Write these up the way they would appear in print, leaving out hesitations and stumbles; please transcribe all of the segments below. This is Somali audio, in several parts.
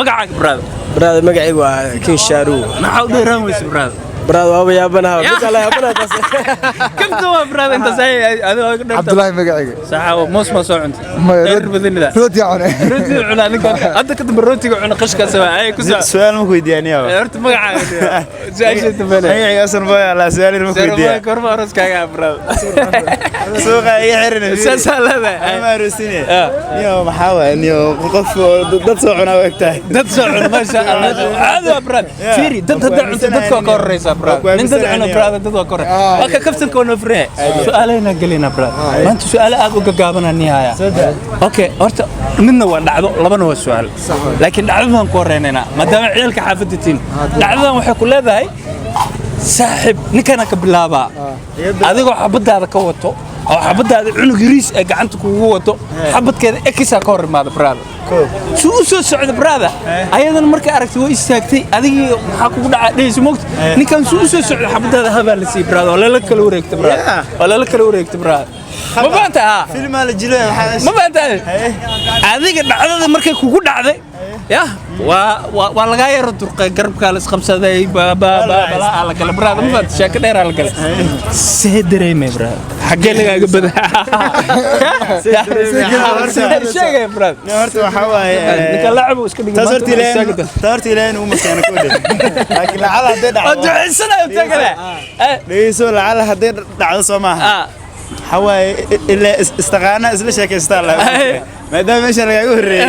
magacaaga brother brother magacaygu waa King Sharu maxaa u dheeraan weyse brother brother waa yaabanaha bikala yaabanaha taas كم توا براد انت زي عبد الله مقعيق صح موس ما سو عندي دير بدنيدا روتي عونه روتي عنا نك انت كنت بروتي عنا قشكا سوا اي كسا سؤال ما كويديانيا horta magacaaga jaayshad tabana ay asan baa la su'aal ma kuydiya korma raskaaga brad suuqa ay xirin salada ma rusine niyo maxaa waa niyo qof dad soo cunaa wagtahay dad soo cunaa ma sha Allah hada brad fiiri dad cunta dadka ka horeysa brad nin dad cunaa brad dad ka horeysa waka kaftan koona free su'aalena galina brad maanta su'aal aad u gagaabana nihaya okay horta midna waa dhacdo labana waa su'aal laakiin dhacdadan ku horeynayna maadaama ciilka xaafadatiin dhacdadan waxay ku leedahay saaxib ninkana ka bilaaba adigoo xabadaada ka wato oo xabadaada cunug yariis ee gacanta kugu wato xabadkeeda ekisa ka hor imaada brother soo soo socda brother ayadan markay aragtay way istaagtay adigii waxa kugu dhacay dhayso moogta ninkan soo soo socda xabadaada habaa la sii brother wala la kala wareegta brother wala la kala wareegta brother ma baanta film la jilay ma baanta adiga dhacdada markay kugu dhacday يا waa laga yaro durqay garabka la isqabsaday baba la kala brother ma baanta sheeko dheer la kala see dareemay brother xagee lagaaga badaa sheegay brother horta waxa waaye ninka lacabo iska dhigay taarti leen uu maskaana ku dhig laakiin lacala haday dhacdo duceysanayo tagale dhayso lacala haday dhacdo Soomaha حواي إلا استغانا إسلا شيء كيستالا ما دام إيش اللي يقول ري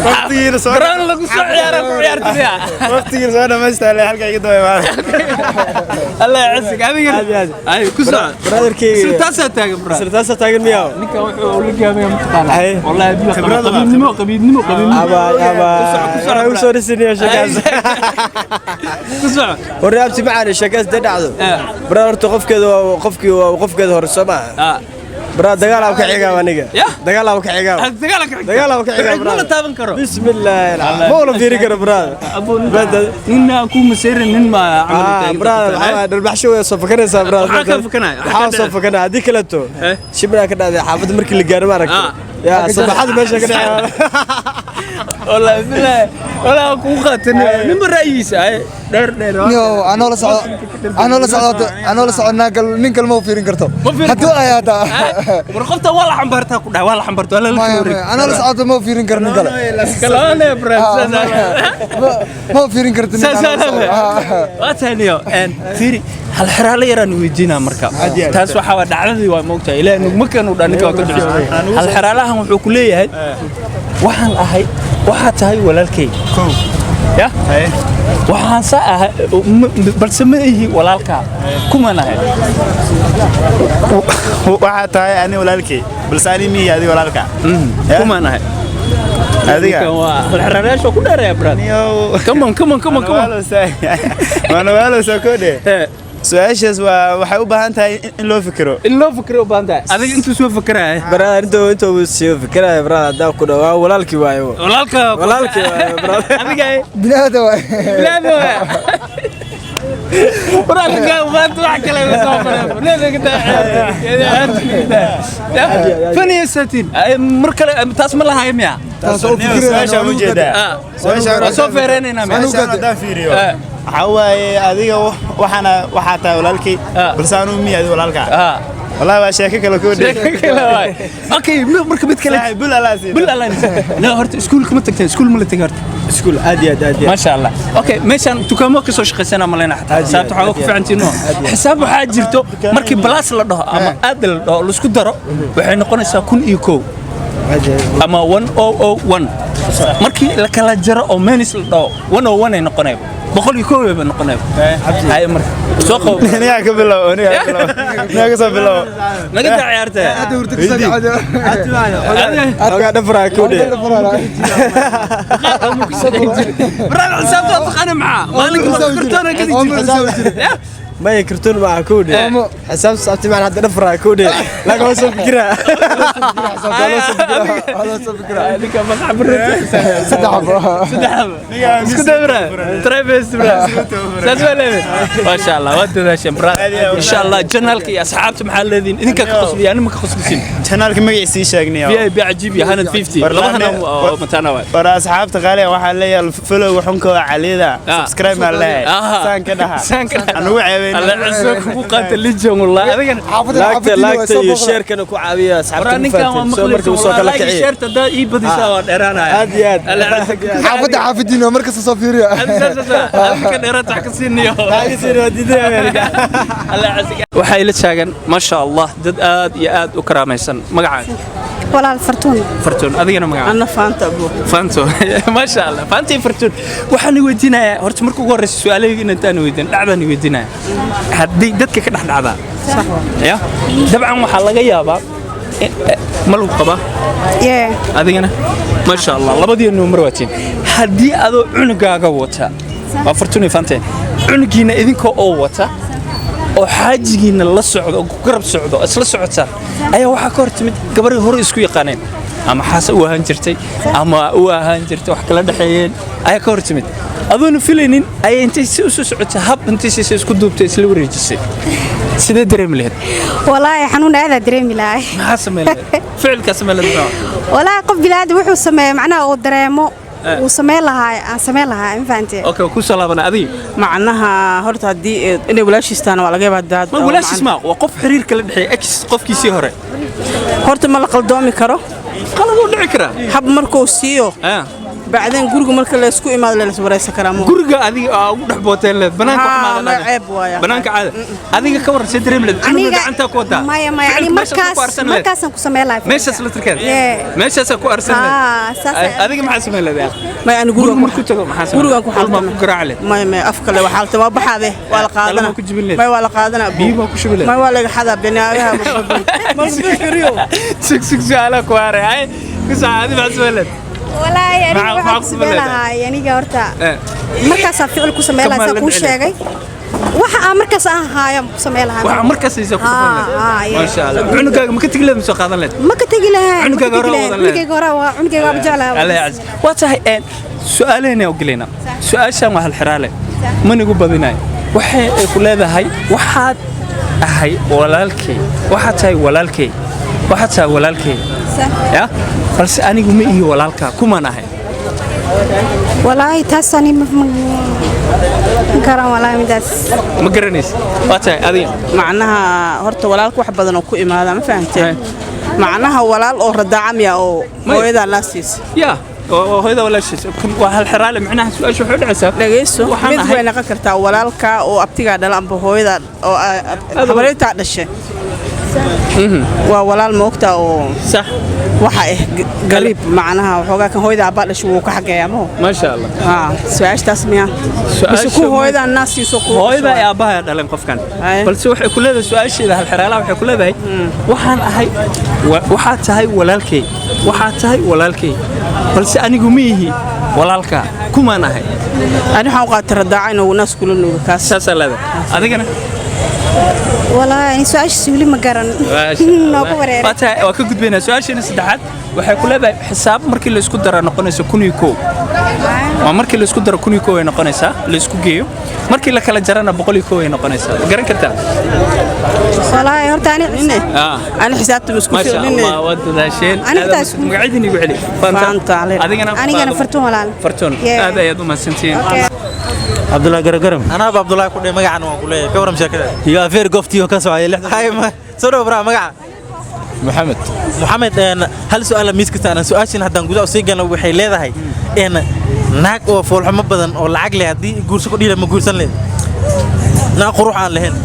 وقتي رسول بران لك سعيار تبيع وقتي رسول ما استاهل حلقة يقدر يمار الله يعزك هذه هاي كسر brother kii سلطاسة تاجر برا sirtaasa taagan miyaa نيكا ولك يا مية متقال والله قبيل نمو aba u soo dhisnay shaqaas كسر waraabti macaan shaqaas dadacdo brother qofkeeda hore Soomaa برا دجال ka xigaa aniga dagaal ka xigaa ما تابن كرو بسم الله العظيم ما ولا فيري كرو برا نينا كو مسير نين ما عملت برا البحشو صفكنaysa برا waxaa صفكنا hadii kale to shibra ka dhacday xaafad markii la gaaro ma aragtay ya sabaxad meesha ka dhacay والله بالله ولا كو قاتن من رئيس دير نيو انا لا سocodna gal nin kale ma fiirin karto haduu ayada warqabta wala xambarta ku dhaw wala xambarta wala la fiirin ana la socod ma fiirin karnin kale kalaane brasa ma fiirin kartin wataniyo en fiiri hal xiraale yaraan weydiina marka taas waxa waa dhacdadii waa moogtahay ilaahay ma kanu dhaninka ka dhicin hal xiraalahan wuxuu ku leeyahay waxaan ahay waxa tahay walaalkay يا waxaan saa balse ma ihi walaalka kuma nahay waxa tahay ani walaalkay balse ani mi yaadi walaalka kuma nahay adiga wal xarareesho ku dheereeya brad come on wala soo koode su'aashaas waxay u baahan tahay in loo fikiro u baahan tahay adiga intuu soo fikiraay brother intuu soo fikiraay brother daa ku dhawaa walaalkii waayo walaalkii waayo brother adiga bilaada waayo brother ما تروح كلام سوبر ليه كده فني ساتين مركل تاسم لها يميا taasoo su'aasha u jeeda soo feereynayna ma fiiriyo حواي أديك وحنا تولالكي برسانو مية دولالكا والله ما شاكك لو كودي أوكي مركب بتكلم بلا لازم لا هرت سكول كم تكتين سكول ملة تجارت سكول عادي ما شاء الله أوكي ماشان تكمل كسوش خسنا ملينا حتى حساب تحاول في عنتينو حساب حاجرتو مركب بلاس لده أما أدل لسكو درو وحين قلنا سكون إيكو أما 1001 مركي لكلا جرا أو مانيس لده 101 نقناه بقول يكون بنقناه هاي مرة سوق نيا قبله نيا قبله نقدر عيارته قاعد افرح كودي برا حساب انا معاه مالك كرتونه كذي ما يكرتون مع كودي حساب صعبتي معنا عند نفرة كودي لا كمان سوف فكرة هذيك ما عبرت سدحب اسكو دبره تريبس برا ما شاء الله ود ذا شمبرا ان شاء الله جنالك يا اصحابتي محل الذين انك كقصبي انا ما كقصبسين channelka magaciisa sheegnay في بعجيب يا هند 50 لبدنا متناوع war asxaabta qaali waxa leeyahay follow waxunkooda calida subscribe ma leeyahay saan ka dhaha anu ceebeen alla cusub ku qaata lijon wallahi adiga لاكت يشير كانوا كعابية أصحابتي سو markuu soo kala kiciyay sheerta daa ii badisa waa dheeraanaya aad iyo aad xaafadiina markasta soo fiiriya ka dheeraad wax ka siinayo waxay la taagan ma sha Allah dad aad iyo aad u karaamaysan magacaaga walaal fartuun adigana magacaaga ana faanto ma sha Allah faantii fartuun waxaan weydiinayaa horta markuu ugu horreysay su'aalayga intaan weydiin dhacdan weydiinaya haddii dadka ka dhaxdhacda sax ya dabcan waxa laga yaabaa maluu qaba adigana ma sha Allah labadii numar waatiin haddii adoo cunugaaga wata waa fartuun faanteen cunugiina idinkoo oo wata oo xaajigiina la socdo oo garab socdo isla socota ayaa waxa ka hortimid gabadhii hore isku yaqaaneen ama xaas u ahaan jirtay ama u ahaan jirtay wax kala dhaxeeyeen ayaa ka hortimid adoon filaynin ay intay si u socotay hab intay si isku duubtay isla wareejisay sidee dareemi lahayd wallaahi xanuun aad dareemi lahay maxaa sameeyay ficilka sameeyay wallaahi qof bilaad wuxuu sameeyay macnaha oo dareemo uu sameey lahaa aan sameey lahaa in faantii okay ku salaabana adiga macnaha horta hadii inay walaashiistaan waa laga yaabaa dad walaashis ma waa qof xiriir kala dhaxay ex qofkiisii hore horta ma la qaldoomi karo qalad u dhici kara hab markuu siiyo بعدين guriga marka la isku imaado la isbaraysan karaa ma guriga adiga ugu dhaxbooteen leed banaanka wax ma ma ceeb waaya banaanka caada adiga ka waran sidreem leed aniga gacanta ku wada maya ani markaas ku sameey lahay meeshas la tirkada meeshas ku arsan leed adiga maxaa sameey leed ma ani guriga markuu tago maxaa sameey guriga ku xalma ku garaac leed ma afka le waxa ta baxade waa la qaadana ma waa la qaadana biiba ku shubile ma waa laga xada binaagaha ma fikriyo six ala ku aray ku saadi baa sameey leed والله يعني waxaan sameeyay aniga horta markaas aan ficil ku sameeyay ku sheegay waxa aan markaas aan haayo sameeyay waxa markaas ay ku sameeyay ma sha Allah cunugaaga ma ka tagi leed soo qaadan leed ma ka tagi lahayn cunugaaga hore cunugaaga bajaclaa Allah yacz waa tahay su'aaleena oo galeyna su'aashan waa hal xiraale ma nagu badinay waxay ku leedahay waxaad ahay walaalkay waxaad tahay walaalkay waxaad tahay walaalkay ya balse anigu ma iyo walaalka kuma nahay والله تاسني garan walaa midaas ma garanaysa waa tahay adiga macnaha horta walaalku wax badan oo ku imaada ma fahanteen macnaha walaal oo radaacamiya oo hooyada laasiis ya hooyada walaashiis waa hal xiraale macnaha su'aashu wuxuu dhacaysaa dhageyso mid way noqon kartaa walaalka oo abtiga dhala amba hooyada oo habareeta dhashay waa walaal moogta oo sax waxa qariib macnaha waxoogaa kan hooyada abba dhashay wuu ka xageeyaa ma sha Allah su'aashtaas miya ku hooyada naasiiso ku hooyada ay aabbaha dhaleen qofkan balse waxay ku leedahay su'aasheeda hal xiraalaha waxay ku leedahay waxaan ahay waxa tahay walaalkay waxa tahay walaalkay balse anigu ma yihi walaalka kuma nahay ani waxaan qaataa radaaca inuu naas kula nuugo kaas saasalaada adigana والله يعني سؤال سؤالي ما قرن نوقف وريرة waa ka gudbayna su'aashina saddexaad waxay ku leedahay xisaab markii la isku daro noqonayso 101 waa markii la isku daro 101 ay noqonaysaa la isku geeyo markii la kala jarana 101 ay noqonaysaa garan kartaa والله horta ani xisaabta isku fiirinay ma wadadaasheen magaciidina igu celi faanta anigana fartuun walaal fartuun aad ayaad u mahadsantiin عبد الله قرقرم انا ابو عبد الله كل مقعن واقول له كورم شكله يا فير قفتي وكسوعي هاي ما سوري برا مقع محمد هل سؤال ميسكت انا سؤالين هدان غدا سيغان waxay leedahay in naag oo foolxumo badan oo lacag leh hadii guurso ku dhiila ma guursan leed na quruux aan lahayn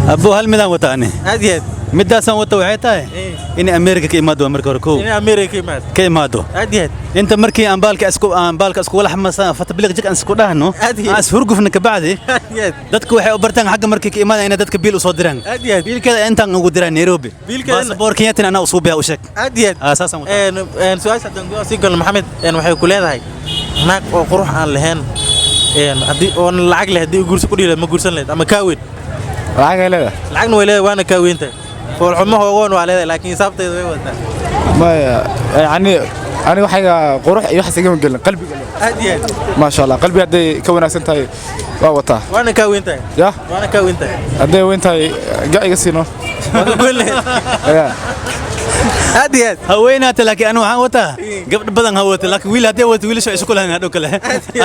ابو هل ميدان وتاني aad midaasan wata waxay tahay in America ka imaado marka hore in America ka imaado aad inta markii aan baalka isku wala xamasan fatabiliq jik aan isku dhahno as hurgufna ka bacdi dadku waxay u bartaan xagga markii ka imaada in dadka biil u soo diraan biilkeeda intaan ugu diraan Nairobi passport Kenyan ana usoo biya u sheeg aad asaasan su'aasha dan go si gal Maxamed waxay ku leedahay naag oo qurux aan lahayn hadii oo lacag leh hadii guurso ku dhiila ma guursan leed ama ka weyn lacag leeda lacagna way leedahay waana ka weynta fool xumo hoogoon waa leedahay laakiin hisaabteedu way wataa maya yani ani waxayga qurux iyo wax isaga galin qalbiga aad iyo aad ma sha Allah qalbiga haday ka wanaagsan tahay waa wataa waana ka weynta ya waana ka weynta haday weyntahay gaciga siino ya aad iyo aad haweenaata laakiin anu waxaan wataa gabdho badan hawata laakiin wiil haddii wata wiilasha isku lahayn hadhow kale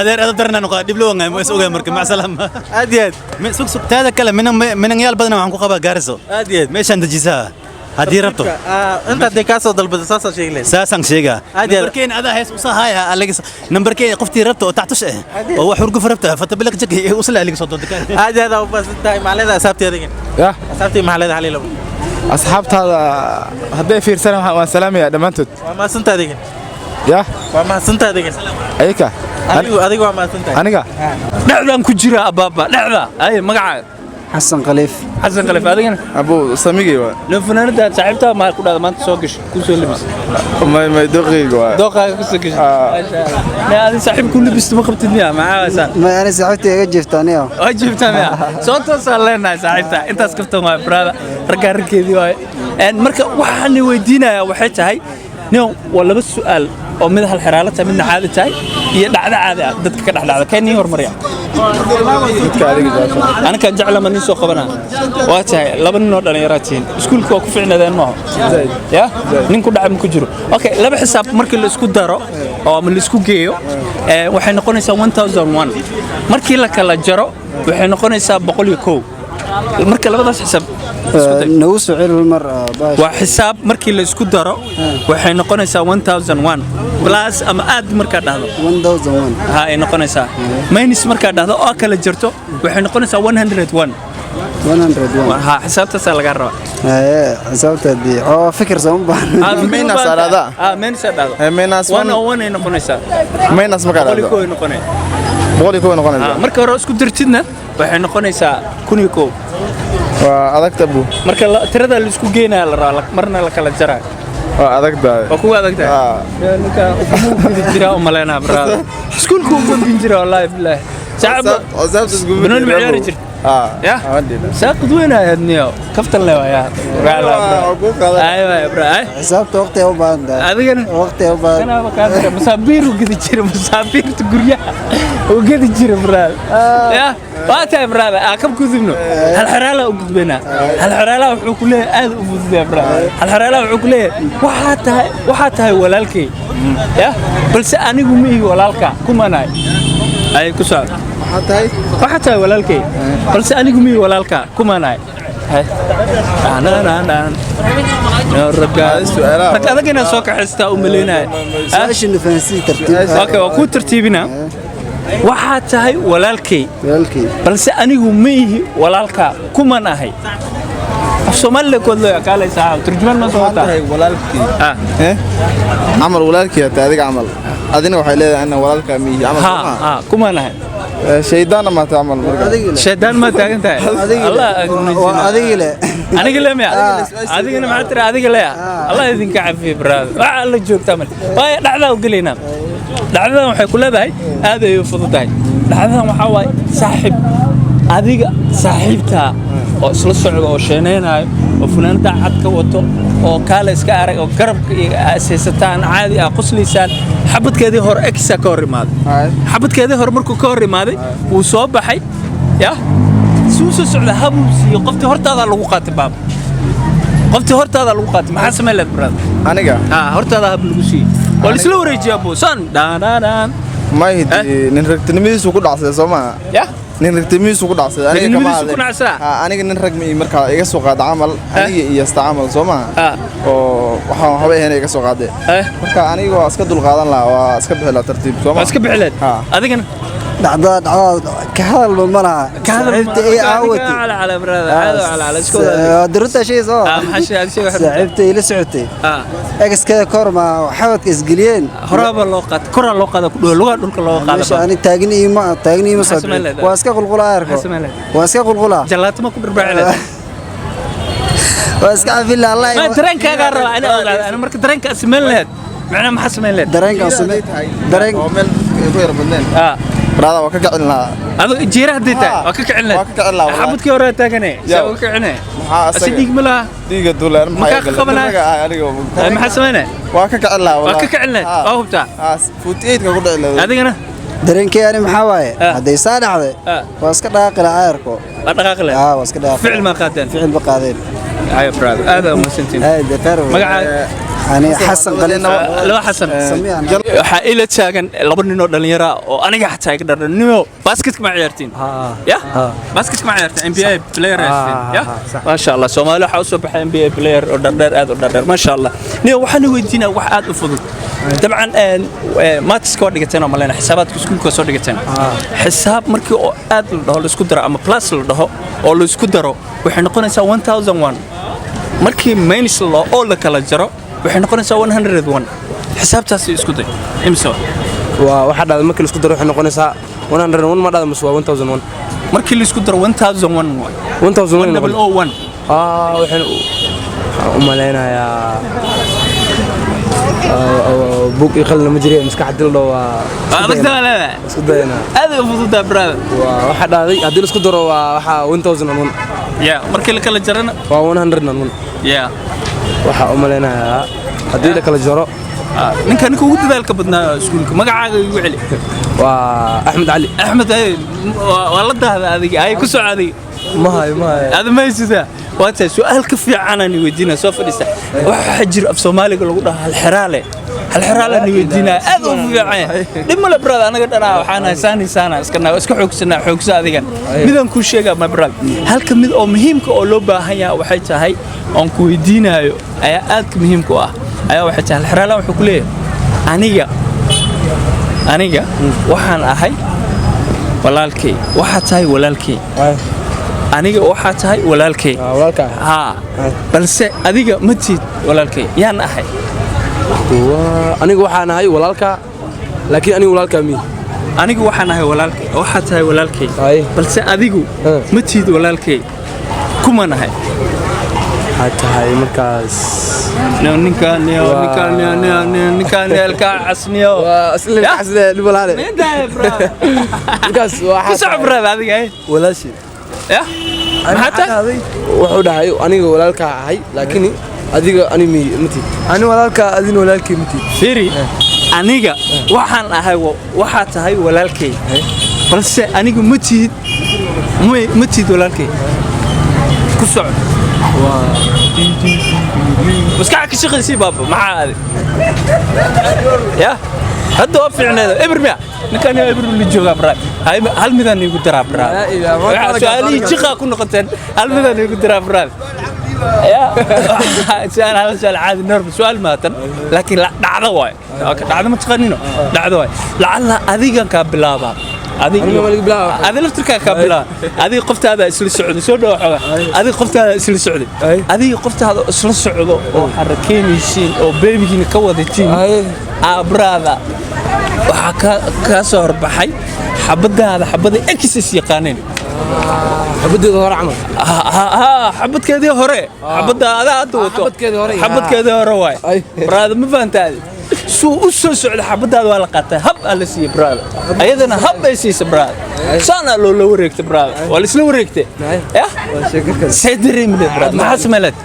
adeer aad darnaan qaa dib loo ngay ma is ogaa marka macsalam aad iyo aad sug taada kale minan yaal badan waxaan ku qabaa gaariso aad iyo aad meeshaan dajisaa haddii rabto inta hadday kaa soo dalbado saasaan sheegay saasaan sheegaa nambarkeen adaa hees usa haya nambarkeen qoftii rabto oo tactush ah oo wax urguf rabta fatabilak jag usla aliga soo doonta aad iyo aad u baasantahay macallada asaabtii adiga ya asaabtii macallada haliilo asxaabtaada hadday fiirsanaan waan salaamayaa dhammaantood waa mahadsantahay adiga ya waa mahadsantahay adiga ayka adiga waa mahadsantahay aniga dhacdaan ku jira abaaba dhacda ay magacaaga xasan khaliif adigana abu samigay waa loo fanaanada saaxiibtaa ma ku dhada maanta soo gashay ku soo labis may doqiga waa dooqaaga ku soo gashay ma aad saaxiib ku labis ma qabtid miya macaasan ma ana saaxiibtay iga jiftaniyo oo jibtaa miya soo toosaan leenahay saaxiibtaa intaas kaftan waa brada raggaarkeedii waa marka waxaan weydiinayaa waxay tahay nin waa laba su'aal oo mid hal xiraalata midna caadi tahay iyo dhacdo caadi ah dadka ka dhaxdhacda keenii hormariya أنا كان جعل من يسوق قبنا واتها لبنان دليراتين سكول كوا كفعنا ذا ما يا نكون دعم كجرو أوكي لما حساب مركل السكول دارو أو من السكول جيو وحين نقول نسا 1001 مركل لك الجرو وحين نقول نسا بقول يكو المركل لبضاش حساب نوسع المرة وحساب مركل السكول دارو وحين نقول نسا 1001 بلاس أما أد مركل هذا 1001 هاي نقول نسا ما ينس مركل هذا أكل جرتو وحين نقول نسا 101 ها حسابته سال قرر حسابته دي فكر زمان مين صار هذا مين صار هذا مين ناس وانا وانا نقول نسا مين ناس مكان هذا بقولي كوي نقول هذا مركل رأس كدرتنا وحين نقول نسا كوني كو وأذاك تبو مركل ترى اللي سكوا جينا لك مرنا لك الجرا وأذاك ده وكوا أذاك ده لك مو بيجرا وملنا برا سكول كوم بيجرا والله بالله شعب بنون معيار يجري يا ساقط وين يا نيو كفت الله يا ايوه يا برا حسابته وقتي وبعد هذا وقتي وبعد انا بكافر مسافير وقد يجري مسافير تقريا وقد يجري برا يا وقتها برا كم كذبنا هالحراله وقد بينا هالحراله وحو كله اد وفد برا هالحراله وحو كله waxaa walaalkay ya balse anigu ma ii walaalka kuma ay ku soo waxaa tahay walaalkay balse anigu ma ii walaalka kuma rag adagina soo kaxaysta u maleynaa saashin fancy tartiib okay waa ku tartiibina waxaa tahay walaalkay balse anigu ma ii walaalka kuma nahay Somali كله قال يساعد ترجمان ما صوته ولالكي عمل ولالكي هذيك عمل أدينا وحيلة أنا ولالك مي عمل كم أنا شيطان ما تعمل شيطان ما تعمل الله هذيك لا أنا قلنا ميا هذيك أنا ما ترى هذيك لا الله يدينك عافية براد الله يجوك تعمل واي لحظة وقلينا لحظة وحي كلها باي هذا يفضل تاي لحظة وحواي صاحب هذيك صاحبتها oo isla socdo oo sheeneenayo oo funaanada cad ka wato oo kaale iska arag oo garabka aasaysataan caadi ah qosliisaan xabadkeedii hor exa ka hor imaaday xabadkeedii hor markuu ka hor imaaday uu soo baxay ya soo socda habus iyo qoftii hortaada lagu qaatay baab qoftii hortaada lagu qaatay maxaa sameeyay brad aniga hortaada hab lagu sii wal isla wareejiya boosan daan ma hidi nin ragtinimadiisu ku dhacday Soomaa ya nin ragtimiisu ku dhacay aniga nin rag markaa iga soo qaad amal aniga iyo istaamal Soomaa oo waxaan habeeyeen iga soo qaaday marka aniga waa iska dul qaadan la waa iska bixila tartiib Soomaa iska bixileed adigana dhacda ka hadal ma laha ka hadalta ay aawati على برادر على اسكو درت شيء صح صاحبتي ila socotay ex ka korma waxaad isgeliyeen horaba loo qaad kora loo qaad dhulka loo qaad ani taagni ma soo waa iska qulqulaa arko waa iska qulqulaa jalaatimo ku dharbaacelay waa iska afil Allah ma dareenkaaga raba ana marka dareenka asmeen leed macna ma xasmeen leed dareenka asmeen dareen oo meel ku yar badneen brada waa ka kicin lahaa adiga jiira hadii tahay waa ka kicin lahaa xabadkii hore taagane soo ka kicine asidig mala diga duulaan maxaa sameynaa waa ka kicin lahaa waa ka kicin lahaa oo hubta 48 ka ku dhici lahaa adigana dareenkii ani maxaa waaye hadday saa dhacday waa iska dhaqaaqi lahaa ayarko waa dhaqaaqi lahaa waa iska dhaqaaqi ficil ma qaadeen ficil ba qaadeen ayo brother aada ma santiin aad qaro magaca أنا حسن قلنا لو حسن waxaa ila taagan laba nin oo dhalinyaro oo aniga xataa iga dharanimo basketka ma ciyaartiin ya basketka ma ciyaartiin NBA player ya ma sha Allah Soomaali waxa u soo baxay NBA player oo dhardheer aad u dhardheer ma sha Allah niyo waxaan weydiinaa wax aad u fudud dabcan maatiska oo dhigateen oo malena xisaabaadka iskuulka soo dhigateen xisaab markii oo aad la dhaho la isku daro ama plus la dhaho oo la isku daro waxay noqonaysaa 1001 markii minus la oo la kala jaro waxay noqonaysaa 101 xisaabtaas isku day imso waxa dhada markii la isku daro waxay noqonaysaa 101 ma dhada mas 1001 markii la isku daro 1001 1001 waxaan u maleynayaa buug iqalna ma jiray maskax dil waa isku dayna aad u fududaa brother waxa dhaday hadii la isku daro waxa 1001 ya markii la kala jarana waa 101 ya waxa u maleynayaa hadii la kala jaro ninkan ugu dadaalka badnaa iskuulka magacaaga igu celi waa Axmed waa la daahda adiga ay ku socday ma hay aad ma haysataa waa tahay su'aal ka fiican aan weydiina soo fadhiista waxa jir af Soomaaliga lagu dhahaa hal xiraale aan weydiina aad u fiican dhib male brother anaga dhanaa waxaan haysaanisaana iska xoogsa adigan midaan ku sheega ma brother halka mid oo muhiimka oo loo baahan yahay waxay tahay aan ku weydiinayo ayaa aad ka muhiimka ah ayaa waxay tahay xiraale wuxuu ku leeyahay aniga waxaan ahay walaalkay waxa tahay walaalkay aniga waxa tahay walaalkay balse adiga ma tiid walaalkay yaan ahay aniga waxaan ahay walaalka laakiin aniga walaalka mi aniga waxaan ahay walaalkay waxa tahay walaalkay balse adigu ma tiid walaalkay kuma nahay tahay markaas ninkan elka casniyo asli xasle dibalaale ninkaas waxa sabrad adiga walaashi ya maxaa wuxuu dhahay aniga walaalka ahay laakiin adiga animi mati ani walaalka adin walaalkay mati firi aniga waxaan ahay waxa tahay walaalkay balse aniga ma tiid walaalkay ku socod مسكعة كشغل سي بابا معاد يا هذا وفعنا إبرميا نكان إبر اللي جوا برا هاي هل ميدان يقول ترى برا سؤالي شقة كنا قتن هل ميدان يقول ترى برا يا سؤال هذا سؤال عادي نرب سؤال ماتن لكن لا دعوة واي دعوة ما تقنينه دعوة واي لعل هذيك كابلابا هذه لفترك كابلا هذه قفت هذا اسل السعودي سو دو هذه قفت هذا اسل السعودي هذه قفت هذا اسل السعودي او حركينيسين او بيبيغين كودتين برادا waxa ka soo horbaxay xabadaada xabada exis yaqaaneen xabadeeda hore camal xabadkeedii hore xabadaada aad wato xabadkeedii hore waay braada ma fahantaad soo u soo socda xabadaada waa la qatay hab ala siiyay braada ayadana hab ay siisay braada sana loo wareegtay braada waa isla wareegtay ya seedreem braada ma xasmalad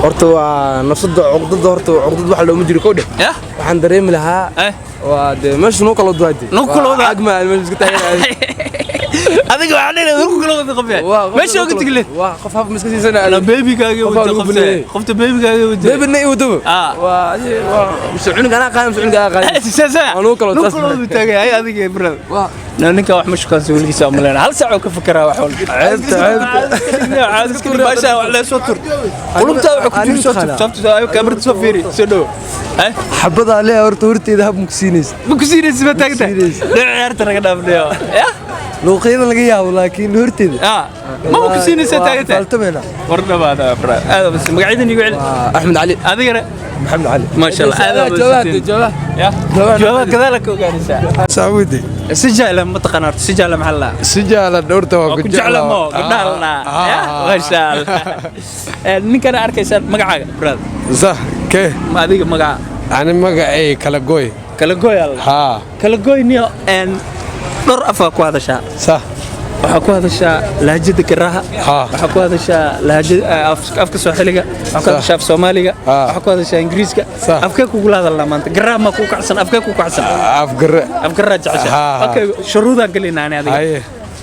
horta waa nafsada cuqdada horta cuqdad waxa loo mujiri koodhe waxaan dareemi lahaa waa de meesha noo kala duwaade agma meesha iska taagan adiga waxa leeyahay noo kala wada qabay meesha ugu tigleed waa qof hab miska siisana ana baby-gaaga wada qabtay qofta baby-gaaga wada baby nay wada waa masuuliin ana qaam masuuliin qaam sasa noo kala wada tagay ay adiga brother waa ninka wax mashkaas waligiisa amaleena hal saac oo ka fikraa wax عاد كل باشا ولا سطر قلبتها وحكتي سطر شفت كاميرا تصفيري سدو حبض عليها ورتي ذهب مكسينيس ما تقدر لا عيرت انا قدامني لو قيمه لقى ياو لكن هرتي ما مكسينيس تاغتا فلتمنا ورنا بعد هذا بس مقعدني يقول احمد علي هذا محمد علي ما شاء الله هذا جواب كذلك وقانسا سعودي سجاله متقنار سجاله محلا سجاله دورته ku jecla mo gudaalna ma sha Allah ninka arkaysan magacaaga brother صح كيف ما adiga magaca ani magacay kala gooy kala gooy alla ها kala gooyniyo dhor afa ku hadashaa صح waxa ku hadashaa lahjada garaha waxa ku hadashaa lahjada afka Soomaaliga waxa ku hadashaa Soomaaliga waxa ku hadashaa Ingiriiska afka ku gulaadalna maanta garaha ma ku kacsan afka ku kacsan afgarra jacasha okay shuruudan galinaani adiga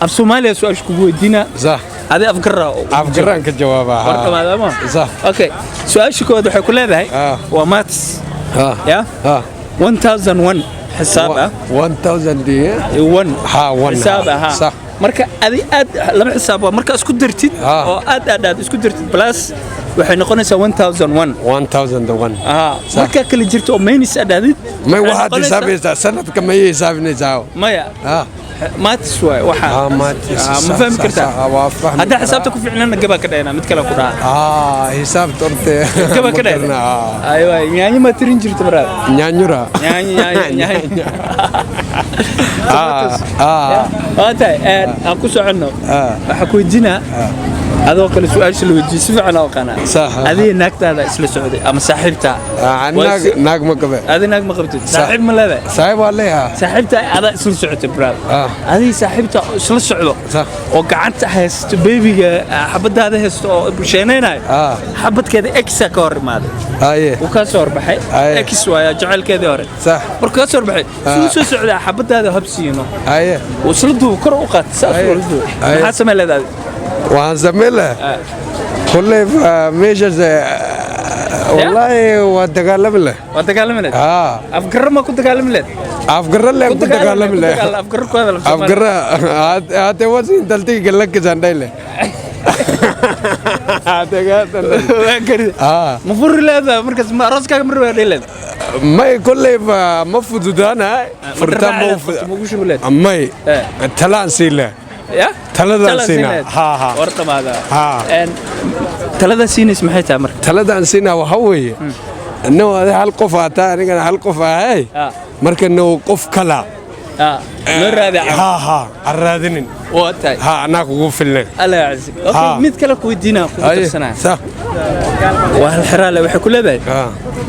af Soomaaliya su'aal ku weydiina صح هذه أفكار أنك جوابها ورقة ماذا ما صح أوكي سؤال شكو هذا حيكون هذا وماتس يا 1001 حسابها 1000 دي 1 1 حسابها صح marka adi aad lama xisaabo marka isku dirtid oo aad isku dirtid plus waxay noqonaysaa 1001 marka kala jirto oo maynis aadid ma waxa xisaabeysaa sanadka ma xisaabinaysaa maya ماتس waxa ما فهم كرتا هذا حسابته ku fiicnana gaba ka dhayna mid kale ku dhaha hisaab torte gaba ka dhayna aywa yaani ma tirin jirto marad yaanyura yaany waatay aan ku socono waxa ku weydiina adoo kale su'aasha la weydiisay si fiican oo qana adii naagtaada isla socday ama saaxiibta naag ma qabe adii naag ma qabtid saaxiib ma leedahay saaxiib waa leeyahay saaxiibta ada isla socotay brad adii saaxiibta isla socdo oo gacanta haysto babyga xabadaada haysto oo bulsheenaynaay xabadkeeda exa ka hor imaaday aye uu ka soo horbaxay ex waaya jacaylkeedii hore sax marka ka soo horbaxay soo socdaa xabadaada habsiino aye wasla duu kor u qaad saas maxaa sameeyay وأنا زميله كل ميجر والله وتكلم له أفكر ما كنت أتكلم له أفكر هذا وزين تلتي قال لك زنداي له مفر له مركز ما راسك مرة له ما كل ما فدودانا فرتام ما تلان سيله تلدا سينا ها ورطة ماذا تلدا سينس محيتها مرة تلدا سينا وهوي إنه هذا هالقف أتاني كان هالقف هاي مركز إنه قف كلا الرابع ها الرادين واتاي ها أنا قف الليل الله يعزك أوكي ميت كلا كويدينا كويدر سنة صح وهالحرالة وحكوا لبعد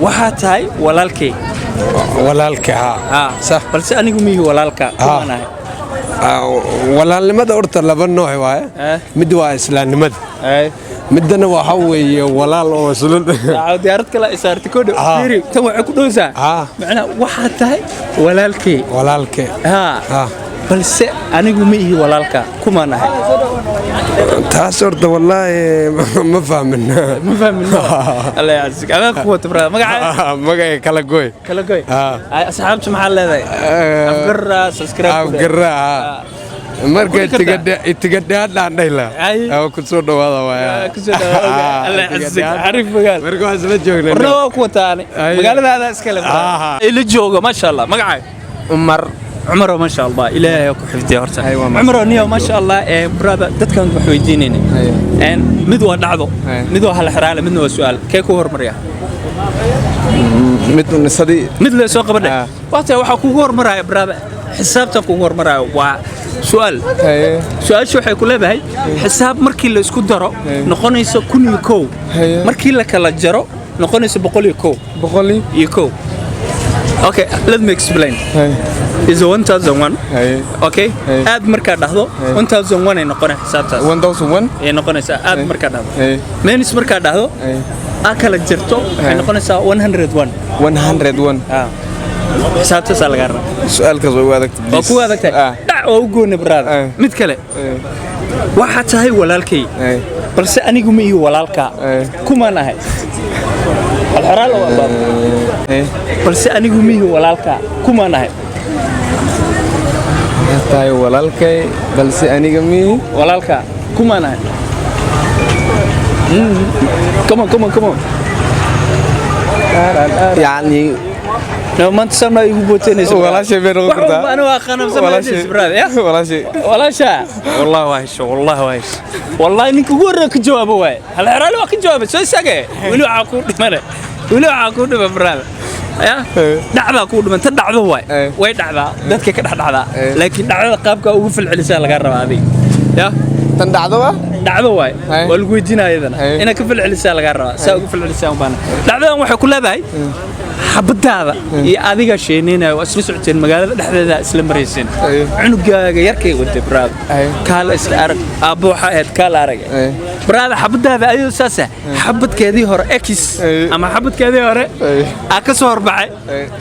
وحاتاي ولالكي ها صح بس أنا قومي ولالكا كمان walaalnimada horta laba nooc waaye mid waa islaamnimada midna waxa weeye walaal oo isla diyaarad kala isaartay koodho fiiri tan waxa ku dhowsaa macna waxa tahay walaalkee balse anigu ma ihi walaalka kuma nahay taas horta wallahi ma fahmina Allah yaczik ama kuwa tibra magaca kala gooy asxaabtu maxaa leedahay afgarra subscribe afgarra markay tigadhaad dhaandhayla oo ku soo dhawaada waaya ku soo dhawaada Allah yaczik arif magaal markaa isla joognaa warna ku taani magaalada iska leh ila joogo ma sha Allah magaca عمره ما شاء الله إلهي أكو حفظي هرتا عمره نيو ما شاء الله برادة دتكن وحويدينيني مدوا دعضو مدوا هالحرالة مدوا سؤال كيكو هرمريا مدوا نصدي مدوا سوق بدأ وقتها وحكو هرمريا برادة حسابتك هرمريا وسؤال شو حيكون له بهاي حساب مركي اللي اسكو درو نقول يسو كوني كو مركي لك لا جرو نقول يسو بقولي كو يكو Okay, let me explain. Is 1001. Okay. Add marka dhahdo 1001 ay noqonay xisaabtaas. 1001 ay noqonaysaa add marka dhahdo. Minus marka dhahdo kala jirto ay noqonaysaa 101. 101. xisaabtaas laga rabaa. Su'aalkaas way adagtay. Waa ku adagtay. Dhac oo u gooni brad. Mid kale. Waxa tahay walaalkay. Balse anigu ma iyo walaalka. Kuma nahay. الحرال هو باب بس أنا قومي ولالك كم أنا هاي تاي ولالك بس أنا قومي ولالك كم أنا هاي كم يعني لو ما تسمع يبوتني ولا شيء بينهم كذا أنا وأخنا ولا شيء ولا شيء والله وايش والله إنك ورك جواب واي الحرال واك جواب شو يسقى ولو عقود مرة ولو عقود ببرال يا دعوة كود من تدعوة واي دعوة ذاتك كده دعوة لكن دعوة قابك أوقف العلسان لقرب هذه يا دعوة واي والجودين أيضا أنا كفل العلسان لقرب سأوقف العلسان وبانا دعوة وحكي كلها باي xabadaada iyo adiga sheeninaya waa isla socoteen magaalada dhexdeeda isla maraysan cunugaaga yarkay wada braad kaala isla arag aabbo waxa ahayd kaala arag braad xabadaada ayuu saasa xabadkeedii hore x ama xabadkeedii hore ka soo horbaxay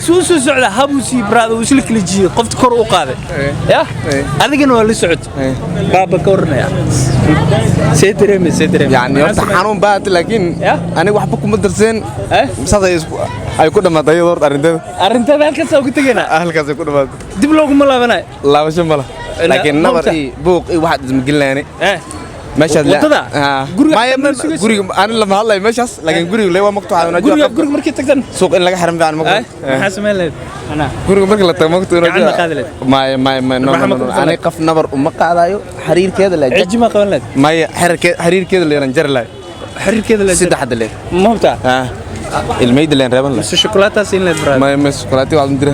soo socda habusi braad uu isla kala jiyo qofta kor u qaaday ya adigana waa la socod baaba ka warnaya seedreem yani horta xanuun baad laakiin aniga waxba kuma darsan saday ay ku dhamaatay horta arinteeda halkaas ugu tagayna halkaas ay ku dhamaatay dib loogu ma laabanay laabasho mala laakiin nabar iyo buuq iyo wax ismagilnaani meeshaad wadada guriga aan lama hadlay meeshaas laakiin guriga leeyahay waa maqtuucada guriga markii tagtan suuq in laga xaram fiican maxaa sameeyay ana guriga markii la tago maqtuucada ma qaf nabar uma qaadayo xariirkeeda la jajima qaban leed ma xariirkeeda leeran jar laa xariirkeeda la saddex leed mawta ilmayda leen reeban la chocolate siin leed brad ma chocolate waa ndire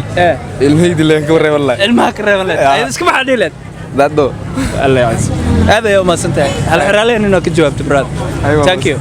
ilmayda leen ka reeban la ilmaha ka reeban leed ay iska maxaa dhiileed dado الله يعز هذا يوم ما سنتهي هل حرالين انك جاوبت براد ثانك يو